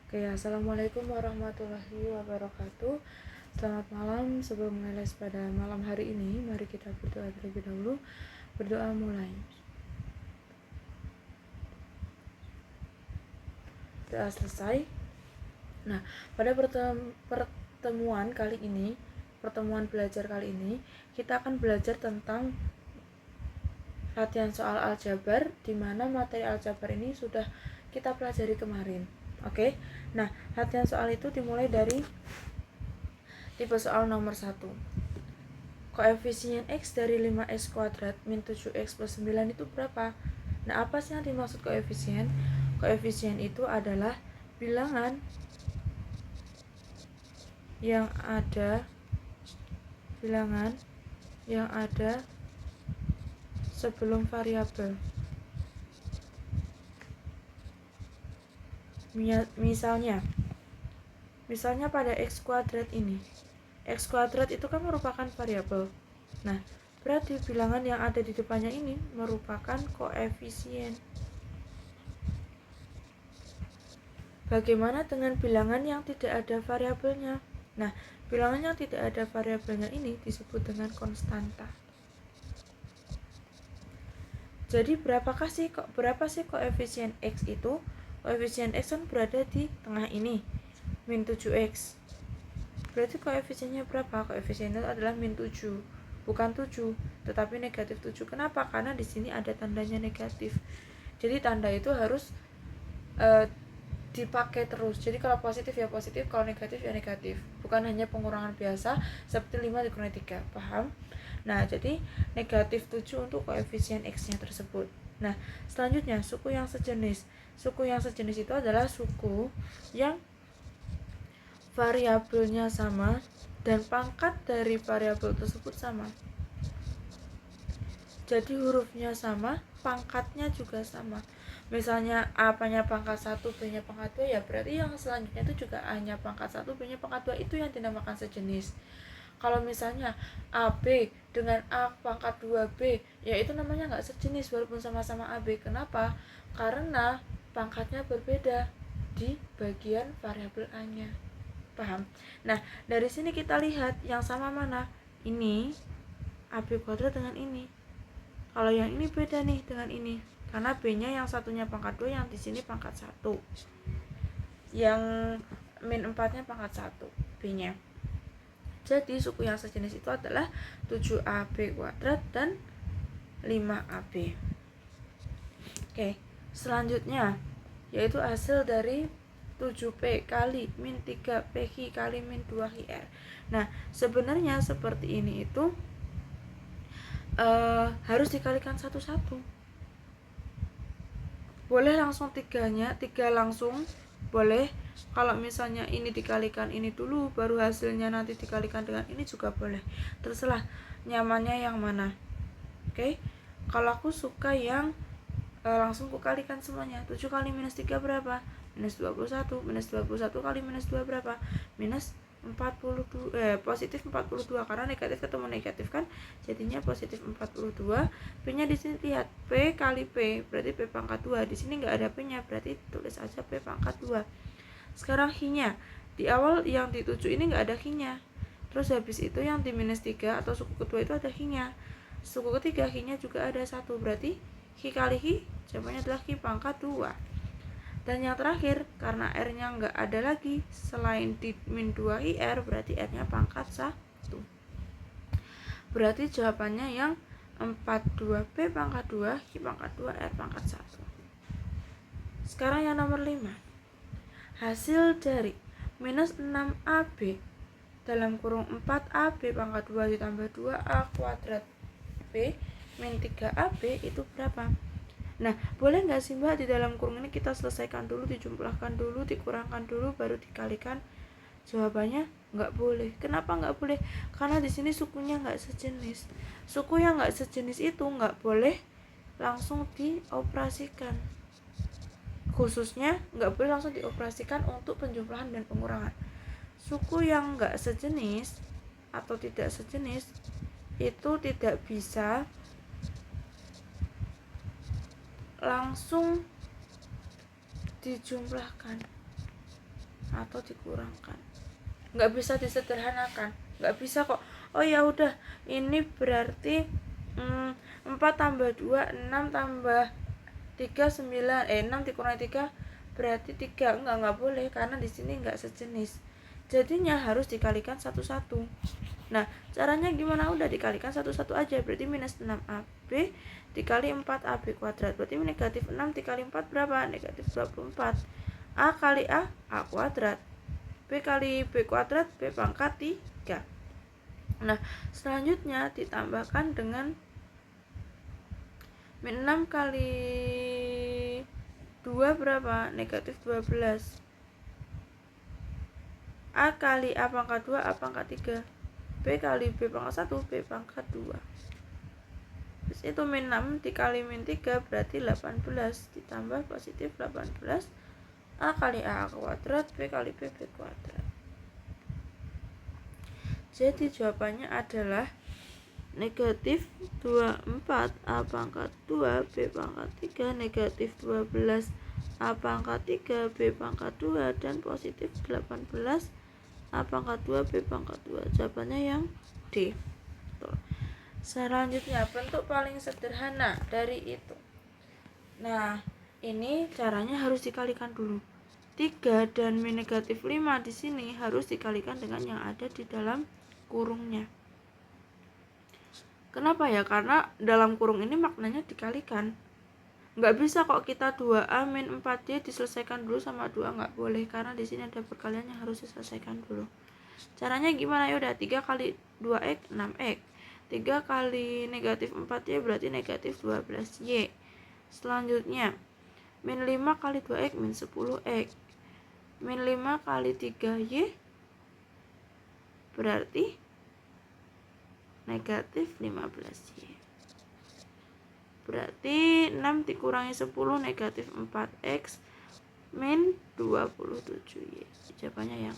Oke, assalamualaikum warahmatullahi wabarakatuh. Selamat malam. Sebelum les pada malam hari ini, mari kita berdoa terlebih dahulu. Berdoa mulai. Doa selesai. Nah, pada pertemuan belajar kali ini, kita akan belajar tentang latihan soal aljabar, di mana materi aljabar ini sudah kita pelajari kemarin. Oke. Nah, latihan soal itu dimulai dari tipe soal nomor 1. Koefisien X dari 5X kuadrat min 7X plus 9 itu berapa? Nah, apa sih yang dimaksud koefisien? Koefisien itu adalah bilangan yang ada sebelum variabel. Misalnya pada X kuadrat ini, X kuadrat itu kan merupakan variabel. Nah, berarti bilangan yang ada di depannya ini merupakan koefisien. Bagaimana dengan bilangan yang tidak ada variabelnya? Nah, bilangan yang tidak ada variabelnya ini disebut dengan konstanta. Jadi berapa sih koefisien X itu? Koefisien X kan berada di tengah ini, min 7X. Berarti koefisiennya berapa? Koefisiennya adalah min 7, bukan 7, tetapi negatif 7. Kenapa? Karena di sini ada tandanya negatif. Jadi tanda itu harus dipakai terus. Jadi kalau positif ya positif, kalau negatif ya negatif. Bukan hanya pengurangan biasa seperti 5 dikurangi 3. Paham? Nah, jadi negatif 7 untuk koefisien X-nya tersebut. Nah, selanjutnya suku yang sejenis. Suku yang sejenis itu adalah suku yang variabelnya sama dan pangkat dari variabel tersebut sama. Jadi hurufnya sama, pangkatnya juga sama. Misalnya A-nya pangkat 1, B-nya pangkat 2, ya berarti yang selanjutnya itu juga A-nya pangkat 1, B-nya pangkat 2, itu yang dinamakan sejenis. Kalau misalnya AB dengan A pangkat 2B, ya itu namanya nggak sejenis walaupun sama-sama AB. Kenapa? Karena pangkatnya berbeda di bagian variabel A-nya. Paham? Nah, dari sini kita lihat yang sama mana? Ini AB kuadrat dengan ini. Kalau yang ini beda nih dengan ini, karena B-nya yang satunya pangkat 2, yang di sini pangkat 1. Yang min 4-nya pangkat 1, B-nya. Jadi suku yang sejenis itu adalah 7AB kuadrat dan 5AB. Oke, selanjutnya yaitu hasil dari 7P kali min 3PQ kali min 2QR. Nah, sebenarnya seperti ini itu harus dikalikan satu-satu. Boleh langsung 3 langsung, boleh. Kalau misalnya ini dikalikan ini dulu baru hasilnya nanti dikalikan dengan ini juga boleh, terserah nyamannya yang mana. Oke. Kalau aku suka yang langsung kukalikan semuanya. 7 kali minus 3 berapa? Minus 21. Minus 21 kali minus 2 berapa? Minus 42, positif 42, karena negatif ketemu negatif kan, jadinya positif 42. P-nya di sini lihat, P kali P berarti P pangkat 2. Di sini nggak ada P-nya, berarti tulis aja P pangkat 2. Sekarang hi-nya, di awal yang di 7 ini nggak ada hi-nya. Terus habis itu yang di minus 3 atau suku kedua itu ada hi-nya. Suku ketiga hi-nya juga ada 1, berarti hi kali hi jawabannya adalah hi pangkat 2. Dan yang terakhir, karena R-nya nggak ada lagi selain di min 2IR, berarti R-nya pangkat 1. Berarti jawabannya yang 42P pangkat 2, Hi pangkat 2, R pangkat 1. Sekarang yang nomor 5. Hasil dari minus 6AB dalam kurung 4AB pangkat 2 ditambah 2A kuadrat B min 3AB itu berapa? Nah, boleh nggak sih Mbak di dalam kurung ini kita selesaikan dulu, dijumlahkan dulu, dikurangkan dulu, baru dikalikan? Jawabannya nggak boleh. Kenapa nggak boleh? Karena di sini sukunya nggak sejenis. Suku yang nggak sejenis itu nggak boleh langsung dioperasikan. Khususnya nggak boleh langsung dioperasikan untuk penjumlahan dan pengurangan. Suku yang nggak sejenis atau tidak sejenis itu tidak bisa langsung dijumlahkan. atau dikurangkan. Nggak bisa disederhanakan, nggak bisa kok oh ya udah ini berarti 4 tambah 2 6 tambah 3 9 6 dikurangi 3 berarti 3. Nggak boleh karena di sini nggak sejenis, jadinya harus dikalikan satu-satu. Nah caranya gimana, udah dikalikan satu-satu aja, berarti minus 6AB dikali 4AB kuadrat, berarti negatif 6 dikali 4 berapa, negatif 24. A kali A kuadrat, B kali B kuadrat, B pangkat 3. Nah selanjutnya ditambahkan dengan min 6 kali 2 berapa, negatif 12. A kali A pangkat 2, A pangkat 3. B kali B pangkat 1, B pangkat 2. Terus itu min 6 dikali min 3 berarti 18 ditambah positif 18. A kali A kuadrat, B kali B kuadrat. Jadi jawabannya adalah negatif 24 A pangkat 2 B pangkat 3, negatif 12 A pangkat 3 B pangkat 2, dan positif 18 A pangkat 2 B pangkat 2. Jawabannya yang D. Tuh. Selanjutnya bentuk paling sederhana dari itu. Nah ini caranya harus dikalikan dulu. 3 dan min negatif 5 di sini harus dikalikan dengan yang ada di dalam kurungnya. Kenapa ya? Karena dalam kurung ini maknanya dikalikan. Nggak bisa kok kita 2A min 4D diselesaikan dulu sama 2, nggak boleh. Karena di sini ada perkalian yang harus diselesaikan dulu. Caranya gimana? Ya udah 3 kali 2X 6X. 3 kali negatif 4Y berarti negatif 12Y. Selanjutnya min 5 kali 2X min 10X. Min 5 kali 3Y berarti negatif 15Y. Berarti 6 dikurangi 10 negatif 4X min 27Y. Jawabannya yang